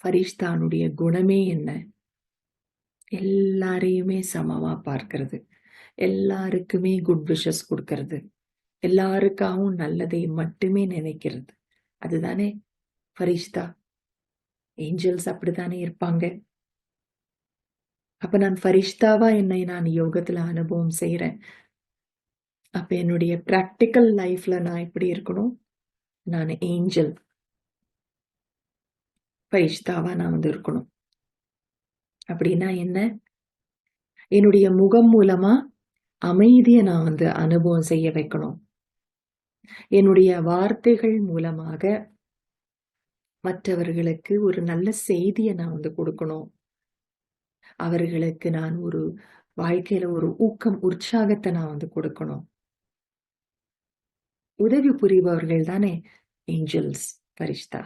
ஃபரிஷ்தானுடைய குணமே என்ன? எல்லாரையுமே சமமா பார்க்கிறது, எல்லாருக்குமே குட் விஷஸ் கொடுக்கறது, எல்லாருக்காகவும் நல்லதை மட்டுமே நினைக்கிறது. அதுதானே ஃபரிஷ்தா. ஏஞ்சல்ஸ் அப்படித்தானே இருப்பாங்க. அப்ப நான் ஃபரிஷ்தாவா என்னை நான் யோகத்துல அனுபவம் செய்யறேன். அப்ப என்னுடைய பிராக்டிக்கல் லைஃப்ல நான் எப்படி இருக்கணும்? நான் ஏஞ்சல் ஃபரிஷ்தாவா நான் இருக்கணும். அப்படின்னா என்ன? என்னுடைய முகம் மூலமா அமைதிய நான் அனுபவம் செய்ய வைக்கணும். என்னுடைய வார்த்தைகள் மூலமாக மற்றவர்களுக்கு ஒரு நல்ல செய்திய நான் கொடுக்கணும். அவர்களுக்கு நான் ஒரு வாழ்க்கையில ஒரு ஊக்கம், உற்சாகத்த நான் கொடுக்கணும். உதவி புரிபவர்கள் தானே ஏஞ்சல்ஸ், ஃபரிஷ்தா.